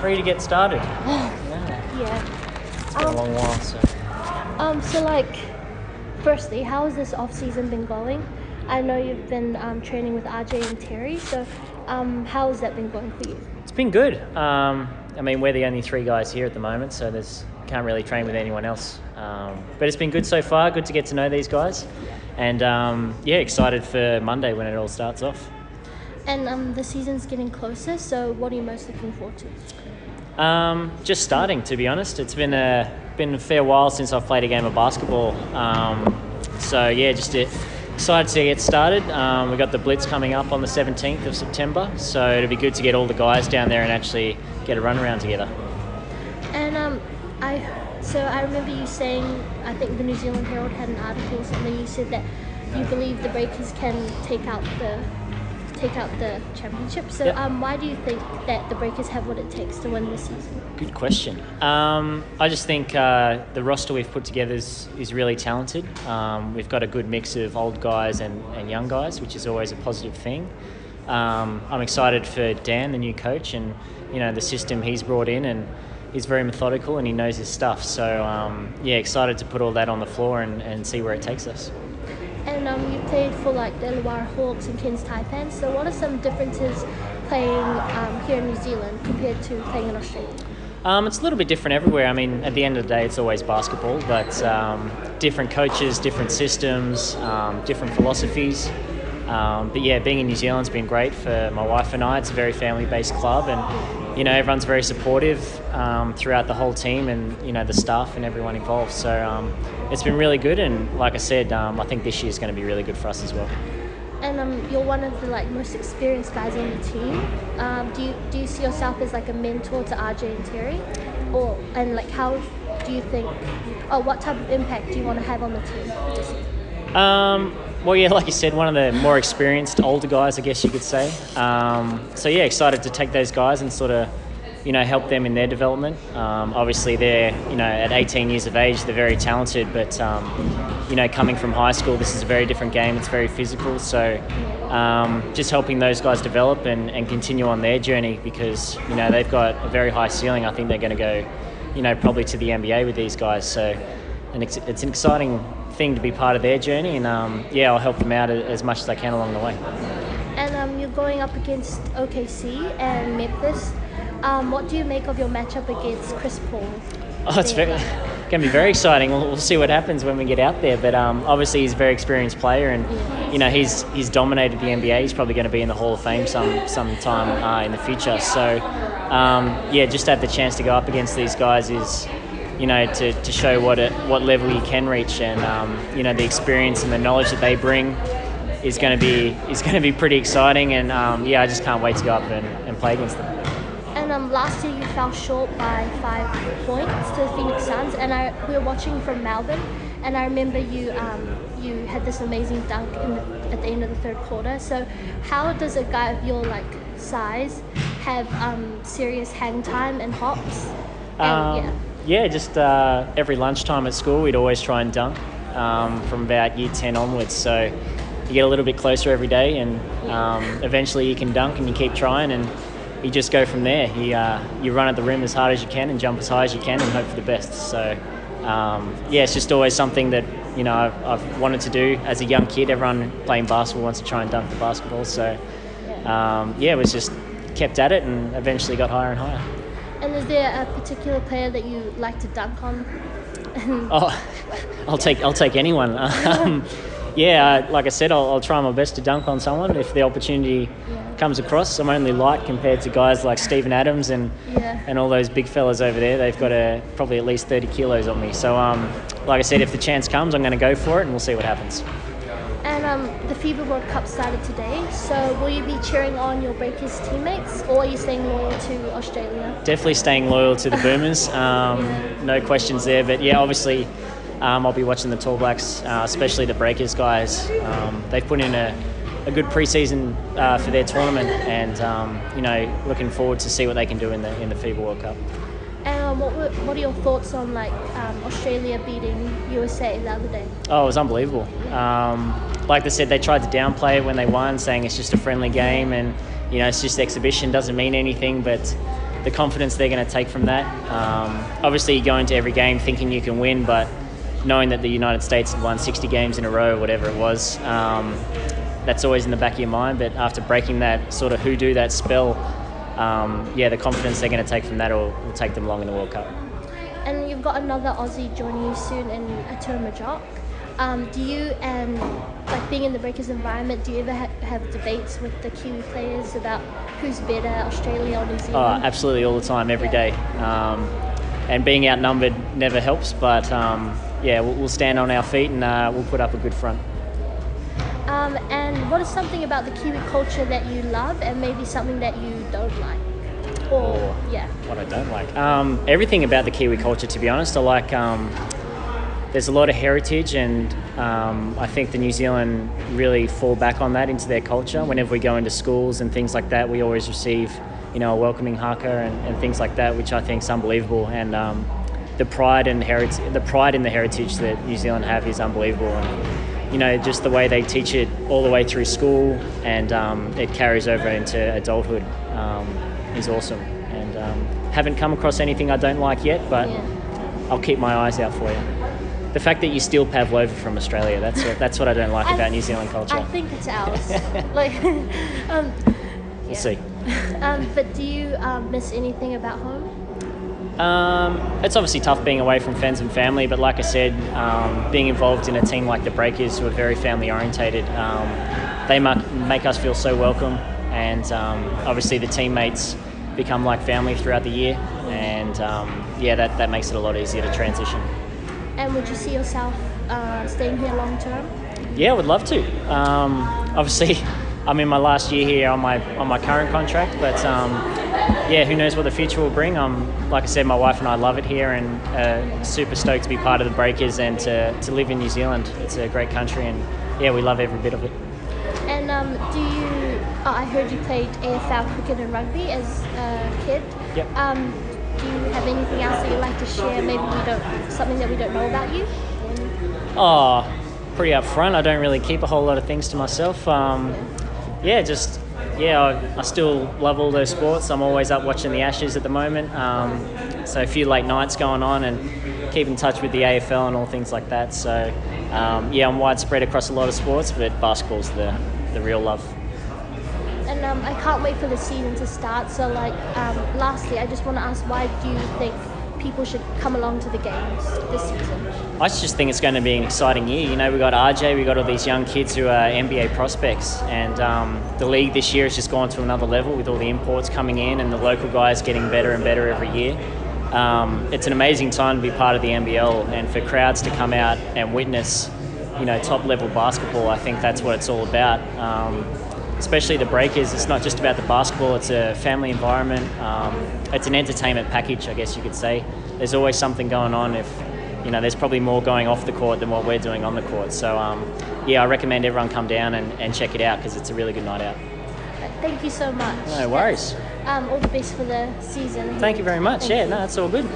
ready to get started. Yeah. It's been a long while, so. So like, firstly, how has this off-season been going? I know you've been training with RJ and Terry, so how has that been going for you? It's been good. I mean, we're the only three guys here at the moment, so can't really train with anyone else. But it's been good so far. Good to get to know these guys, and excited for Monday when it all starts off. And the season's getting closer, so what are you most looking forward to? Just starting, to be honest. It's been a fair while since I've played a game of basketball. Excited to get started. We've got the Blitz coming up on the 17th of September, so it'll be good to get all the guys down there and actually get a run around together. And I remember you saying, I think the New Zealand Herald had an article or something, you said that you believe the Breakers can take out the championship. So why do you think that the Breakers have what it takes to win this season? Good question. I just think the roster we've put together is really talented. We've got a good mix of old guys and young guys, which is always a positive thing. I'm excited for Dan, the new coach, and the system he's brought in, and he's very methodical and he knows his stuff. So excited to put all that on the floor and see where it takes us. And you played for like the Illawarra Hawks and Cairns Taipans. So what are some differences playing here in New Zealand compared to playing in Australia? It's a little bit different everywhere. I mean, at the end of the day, it's always basketball, but different coaches, different systems, different philosophies. Being in New Zealand's been great for my wife and I. It's a very family-based club, and everyone's very supportive throughout the whole team, and the staff and everyone involved. So it's been really good, and like I said, I think this year's going to be really good for us as well. And you're one of the most experienced guys on the team. Do you see yourself as like a mentor to RJ and Terry, how do you think? What type of impact do you want to have on the team? Like you said, one of the more experienced older guys, I guess you could say. Excited to take those guys and sort of, help them in their development. Obviously, they're, at 18 years of age, they're very talented, but, coming from high school, this is a very different game. It's very physical. So just helping those guys develop and continue on their journey, because, they've got a very high ceiling. I think they're going to go, probably to the NBA with these guys. So it's an exciting thing to be part of their journey, and I'll help them out as much as I can along the way. And you're going up against OKC and Memphis. What do you make of your matchup against Chris Paul? It's going to be very exciting. We'll see what happens when we get out there, but obviously he's a very experienced player, and he's dominated the NBA. He's probably going to be in the Hall of Fame sometime in the future. So just to have the chance to go up against these guys is to show what level you can reach, and the experience and the knowledge that they bring is going to be pretty exciting, and I just can't wait to go up and play against them. And last year you fell short by 5 points to the Phoenix Suns, and we were watching from Melbourne, and I remember you had this amazing dunk at the end of the third quarter. So how does a guy of your size have serious hang time and hops? Every lunchtime at school, we'd always try and dunk from about year 10 onwards. So you get a little bit closer every day, and eventually you can dunk, and you keep trying, and you just go from there. You run at the rim as hard as you can and jump as high as you can and hope for the best. So, it's just always something that, I've wanted to do as a young kid. Everyone playing basketball wants to try and dunk the basketball. So, it was just kept at it and eventually got higher and higher. And is there a particular player that you like to dunk on? I'll take anyone. Like I said, I'll try my best to dunk on someone if the opportunity comes across. I'm only light compared to guys like Steven Adams and all those big fellas over there. They've got probably at least 30 kilos on me. So, like I said, if the chance comes, I'm going to go for it, and we'll see what happens. And the FIBA World Cup started today, so will you be cheering on your Breakers teammates, or are you staying loyal to Australia? Definitely staying loyal to the Boomers. No questions there. But obviously I'll be watching the Tall Blacks, especially the Breakers guys. They've put in a good pre-season for their tournament, and looking forward to see what they can do in the FIBA World Cup. And what are your thoughts on Australia beating USA the other day? Oh, it was unbelievable. Like they said, they tried to downplay it when they won, saying it's just a friendly game and it's just exhibition, doesn't mean anything. But the confidence they're going to take from that. Obviously, you go into every game thinking you can win, but knowing that the United States had won 60 games in a row, whatever it was, that's always in the back of your mind. But after breaking that sort of hoodoo, that spell, the confidence they're going to take from that will take them long in the World Cup. And you've got another Aussie joining you soon in Atur Majok. Do you, like being in the Breakers environment, do you ever have debates with the Kiwi players about who's better, Australia or New Zealand? Oh, absolutely, all the time, every day. And being outnumbered never helps, but we'll stand on our feet and we'll put up a good front. And what is something about the Kiwi culture that you love and maybe something that you don't like? What I don't like? Everything about the Kiwi culture, to be honest. I like there's a lot of heritage, and I think the New Zealand really fall back on that into their culture. Whenever we go into schools and things like that, we always receive, a welcoming haka and things like that, which I think is unbelievable. And the pride in the heritage that New Zealand have is unbelievable. And just the way they teach it all the way through school, and it carries over into adulthood, is awesome. And haven't come across anything I don't like yet, but I'll keep my eyes out for you. The fact that you steal pavlova from Australia, that's what I don't like about New Zealand culture. I think it's ours. We'll see. But do you miss anything about home? It's obviously tough being away from friends and family, but like I said, being involved in a team like the Breakers, who are very family orientated, they make us feel so welcome, and obviously the teammates become like family throughout the year, and that makes it a lot easier to transition. And would you see yourself staying here long term? Yeah, I would love to. Obviously, I'm in my last year here on my current contract, but who knows what the future will bring. Like I said, my wife and I love it here, and super stoked to be part of the Breakers and to live in New Zealand. It's a great country, and we love every bit of it. And I heard you played AFL cricket and rugby as a kid. Yep. Do you have anything else that you'd like to share? Maybe something that we don't know about you? Oh, pretty upfront. I don't really keep a whole lot of things to myself. I still love all those sports. I'm always up watching the Ashes at the moment. So a few late nights going on, and keep in touch with the AFL and all things like that. So I'm widespread across a lot of sports, but basketball's the real love. And I can't wait for the season to start. So lastly, I just want to ask, why do you think people should come along to the games this season? I just think it's going to be an exciting year. We got RJ, we got all these young kids who are NBA prospects, and the league this year has just gone to another level with all the imports coming in and the local guys getting better and better every year. It's an amazing time to be part of the NBL, and for crowds to come out and witness, top level basketball. I think that's what it's all about. Especially the Breakers, it's not just about the basketball, it's a family environment. It's an entertainment package, I guess you could say. There's always something going on. There's probably more going off the court than what we're doing on the court. So, I recommend everyone come down and check it out, because it's a really good night out. Thank you so much. No worries. All the best for the season. Thank you very much. That's all good.